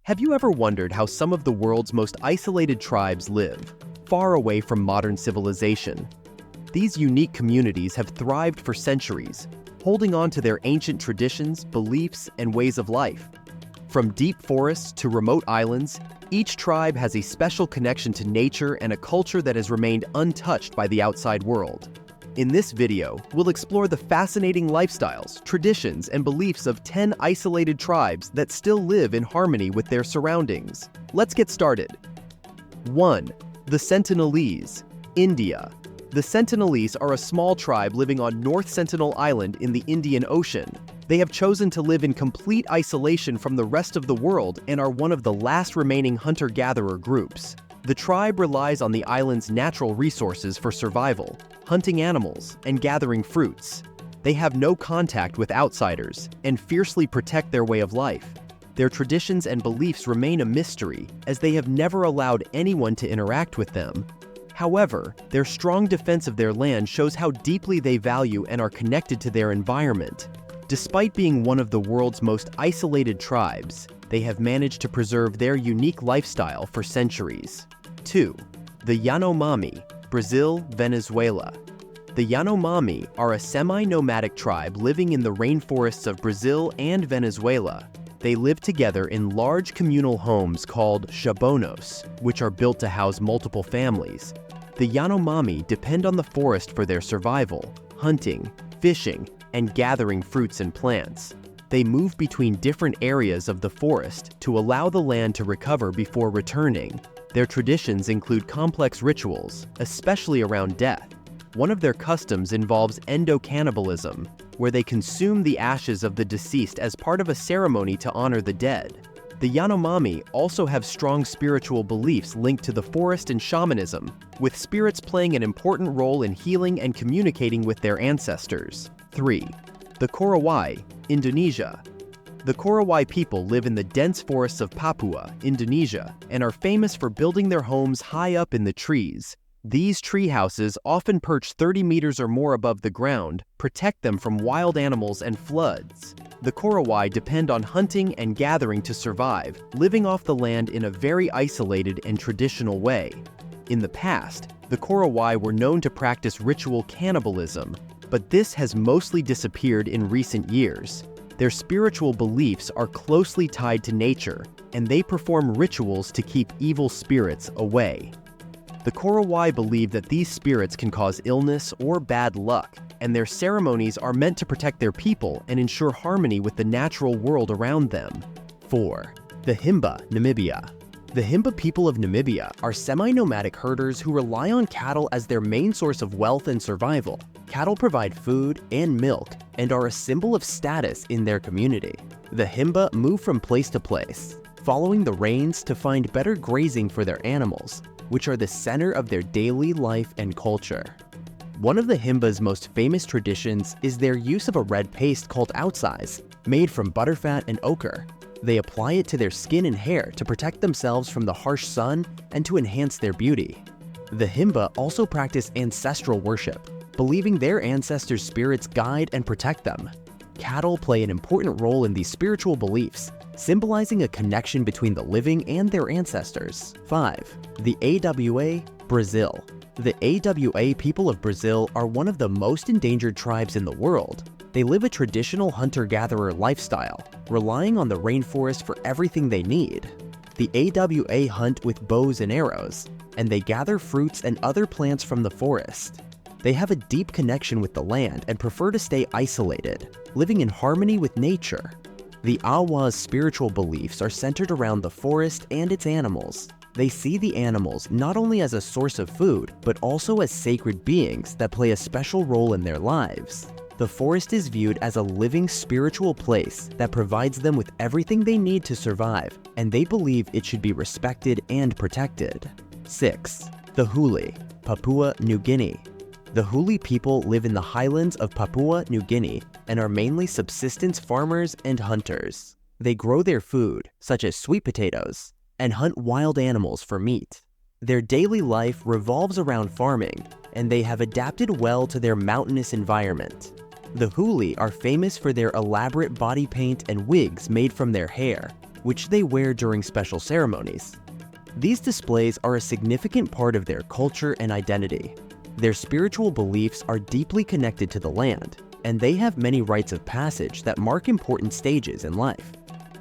Have you ever wondered how some of the world's most isolated tribes live, far away from modern civilization? These unique communities have thrived for centuries, holding on to their ancient traditions, beliefs, and ways of life. From deep forests to remote islands, each tribe has a special connection to nature and a culture that has remained untouched by the outside world. In this video, we'll explore the fascinating lifestyles, traditions, and beliefs of 10 isolated tribes that still live in harmony with their surroundings. Let's get started. 1. The Sentinelese, India. The Sentinelese are a small tribe living on North Sentinel Island in the Indian Ocean. They have chosen to live in complete isolation from the rest of the world and are one of the last remaining hunter-gatherer groups. The tribe relies on the island's natural resources for survival, hunting animals, and gathering fruits. They have no contact with outsiders and fiercely protect their way of life. Their traditions and beliefs remain a mystery, as they have never allowed anyone to interact with them. However, their strong defense of their land shows how deeply they value and are connected to their environment. Despite being one of the world's most isolated tribes, they have managed to preserve their unique lifestyle for centuries. 2. The Yanomami, Brazil, Venezuela. The Yanomami are a semi-nomadic tribe living in the rainforests of Brazil and Venezuela. They live together in large communal homes called chabonos, which are built to house multiple families. The Yanomami depend on the forest for their survival, hunting, fishing, and gathering fruits and plants. They move between different areas of the forest to allow the land to recover before returning. Their traditions include complex rituals, especially around death. One of their customs involves endocannibalism, where they consume the ashes of the deceased as part of a ceremony to honor the dead. The Yanomami also have strong spiritual beliefs linked to the forest and shamanism, with spirits playing an important role in healing and communicating with their ancestors. 3. The Korowai, Indonesia. The Korowai people live in the dense forests of Papua, Indonesia, and are famous for building their homes high up in the trees. These tree houses, often perched 30 meters or more above the ground, protect them from wild animals and floods. The Korowai depend on hunting and gathering to survive, living off the land in a very isolated and traditional way. In the past, the Korowai were known to practice ritual cannibalism, but this has mostly disappeared in recent years. Their spiritual beliefs are closely tied to nature, and they perform rituals to keep evil spirits away. The Korowai believe that these spirits can cause illness or bad luck, and their ceremonies are meant to protect their people and ensure harmony with the natural world around them. 4. The Himba, Namibia. The Himba people of Namibia are semi-nomadic herders who rely on cattle as their main source of wealth and survival. Cattle provide food and milk and are a symbol of status in their community. The Himba move from place to place, following the rains to find better grazing for their animals, which are the center of their daily life and culture. One of the Himba's most famous traditions is their use of a red paste called outsize, made from butterfat and ochre. They apply it to their skin and hair to protect themselves from the harsh sun and to enhance their beauty. The Himba also practice ancestral worship, believing their ancestors' spirits guide and protect them. Cattle play an important role in these spiritual beliefs, symbolizing a connection between the living and their ancestors. 5. The AWA, Brazil. The AWA people of Brazil are one of the most endangered tribes in the world. They live a traditional hunter-gatherer lifestyle, relying on the rainforest for everything they need. The AWA hunt with bows and arrows, and they gather fruits and other plants from the forest. They have a deep connection with the land and prefer to stay isolated, living in harmony with nature. The Awa's spiritual beliefs are centered around the forest and its animals. They see the animals not only as a source of food, but also as sacred beings that play a special role in their lives. The forest is viewed as a living spiritual place that provides them with everything they need to survive, and they believe it should be respected and protected. 6. The Huli, Papua New Guinea. The Huli people live in the highlands of Papua New Guinea and are mainly subsistence farmers and hunters. They grow their food, such as sweet potatoes, and hunt wild animals for meat. Their daily life revolves around farming, and they have adapted well to their mountainous environment. The Huli are famous for their elaborate body paint and wigs made from their hair. which they wear during special ceremonies. These displays are a significant part of their culture and identity. Their spiritual beliefs are deeply connected to the land, and they have many rites of passage that mark important stages in life.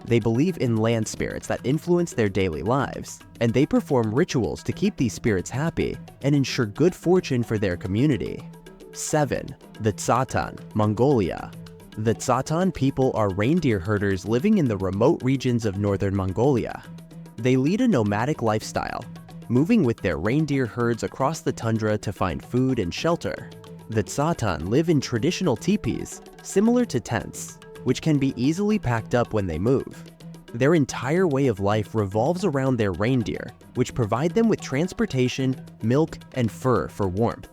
They believe in land spirits that influence their daily lives, and they perform rituals to keep these spirits happy and ensure good fortune for their community. 7. The Tsaatan, Mongolia. The Tsaatan people are reindeer herders living in the remote regions of northern Mongolia. They lead a nomadic lifestyle, moving with their reindeer herds across the tundra to find food and shelter. The Tsaatan live in traditional teepees, similar to tents, which can be easily packed up when they move. Their entire way of life revolves around their reindeer, which provide them with transportation, milk, and fur for warmth.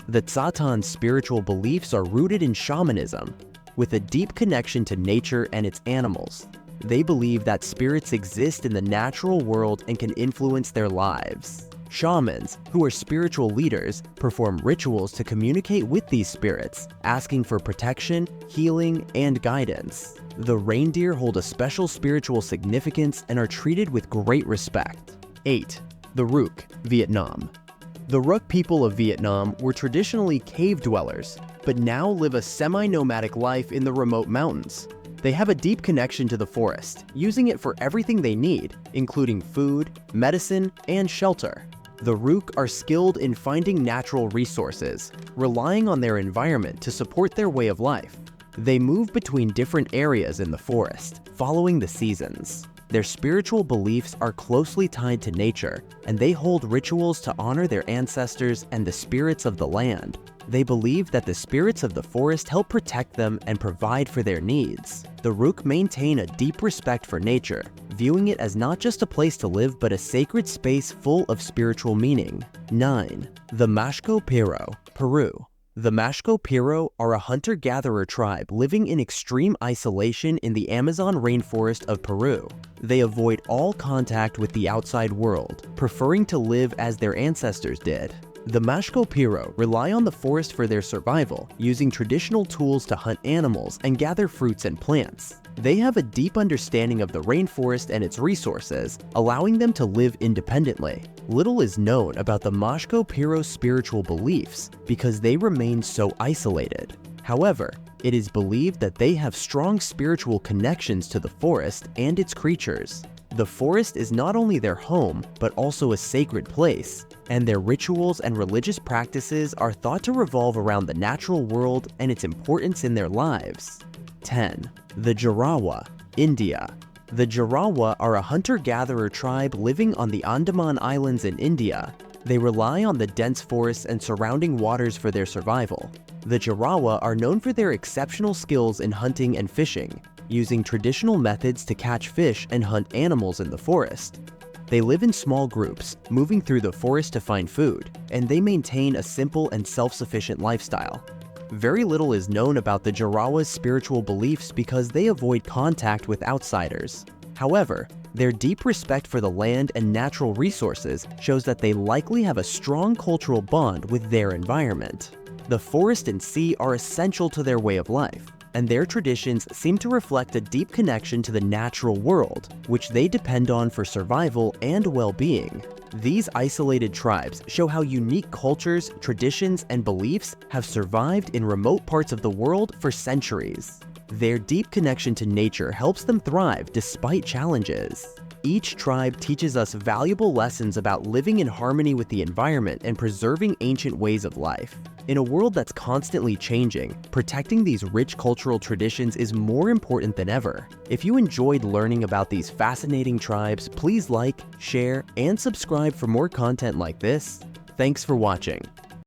The Tsaatan's spiritual beliefs are rooted in shamanism, with a deep connection to nature and its animals. They believe that spirits exist in the natural world and can influence their lives. Shamans, who are spiritual leaders, perform rituals to communicate with these spirits, asking for protection, healing, and guidance. The reindeer hold a special spiritual significance and are treated with great respect. 8. The Rook, Vietnam. The Rook people of Vietnam were traditionally cave dwellers, but now live a semi-nomadic life in the remote mountains. They have a deep connection to the forest, using it for everything they need, including food, medicine, and shelter. The Rook are skilled in finding natural resources, relying on their environment to support their way of life. They move between different areas in the forest, following the seasons. Their spiritual beliefs are closely tied to nature, and they hold rituals to honor their ancestors and the spirits of the land. They believe that the spirits of the forest help protect them and provide for their needs. The Rook maintain a deep respect for nature, viewing it as not just a place to live but a sacred space full of spiritual meaning. 9. The Mashco Piro, Peru. The Mashco Piro are a hunter-gatherer tribe living in extreme isolation in the Amazon rainforest of Peru. They avoid all contact with the outside world, preferring to live as their ancestors did. The Mashco Piro rely on the forest for their survival, using traditional tools to hunt animals and gather fruits and plants. They have a deep understanding of the rainforest and its resources, allowing them to live independently. Little is known about the Mashco Piro's spiritual beliefs because they remain so isolated. However, it is believed that they have strong spiritual connections to the forest and its creatures. The forest is not only their home, but also a sacred place, and their rituals and religious practices are thought to revolve around the natural world and its importance in their lives. 10. The Jarawa, India. The Jarawa are a hunter-gatherer tribe living on the Andaman Islands in India. They rely on the dense forests and surrounding waters for their survival. The Jarawa are known for their exceptional skills in hunting and fishing, using traditional methods to catch fish and hunt animals in the forest. They live in small groups, moving through the forest to find food, and they maintain a simple and self-sufficient lifestyle. Very little is known about the Jarawa's spiritual beliefs because they avoid contact with outsiders. However, their deep respect for the land and natural resources shows that they likely have a strong cultural bond with their environment. The forest and sea are essential to their way of life, and their traditions seem to reflect a deep connection to the natural world, which they depend on for survival and well-being. These isolated tribes show how unique cultures, traditions, and beliefs have survived in remote parts of the world for centuries. Their deep connection to nature helps them thrive despite challenges. Each tribe teaches us valuable lessons about living in harmony with the environment and preserving ancient ways of life. In a world that's constantly changing, protecting these rich cultural traditions is more important than ever. If you enjoyed learning about these fascinating tribes, please like, share, and subscribe for more content like this. Thanks for watching.